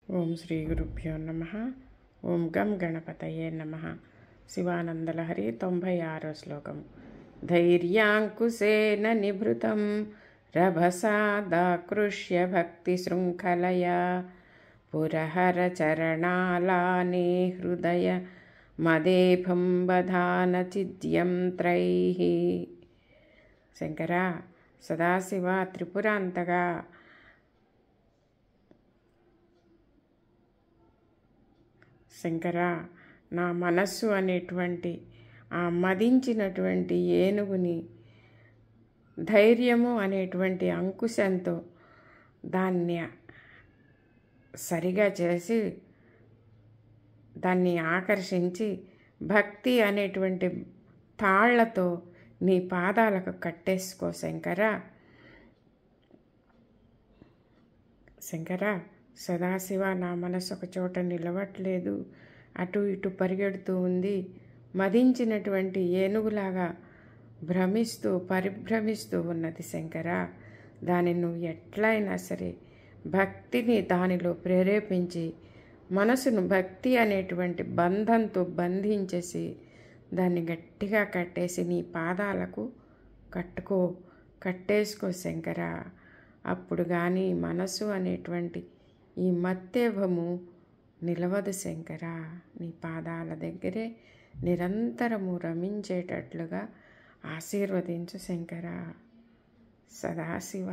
ఓం శ్రీ గురుభ్యో నమః. ఓం గం గణపతయే నమః. శివానందలహరి 96వ శ్లోకం. ధైర్యాంకుశేన నిభృతం రభసాదాకృష్య భక్తిశృంఖలయా పురహర చరణాలానే హృదయ మదేభం బధాన చిద్యం త్రైః. శంకర, సదాశివ, త్రిపురాంతగా శంకర, నా మనస్సు అనేటువంటి ఆ మదించినటువంటి ఏనుగుని ధైర్యము అనేటువంటి అంకుశంతో దాన్ని సరిగా చేసి దాన్ని ఆకర్షించి భక్తి అనేటువంటి తాళ్లతో నీ పాదాలకు కట్టేసుకో శంకర. శంకర, సదాశివ, నా మనసు ఒక చోట నిలవట్లేదు, అటు ఇటు పరిగెడుతూ ఉంది. మదించినటువంటి ఏనుగులాగా పరిభ్రమిస్తూ ఉన్నది శంకర. దాన్ని నువ్వు ఎట్లయినా సరే భక్తిని దానిలో ప్రేరేపించి మనసును భక్తి అనేటువంటి బంధంతో బంధించేసి దాన్ని గట్టిగా కట్టేసి నీ పాదాలకు కట్టేసుకో శంకర. అప్పుడు కానీ మనసు అనేటువంటి ఈ మత్తేభము నిలవదు శంకర. నీ పాదాల దగ్గరే నిరంతరము రమించేటట్లుగా ఆశీర్వదించు శంకర. సదాశివ.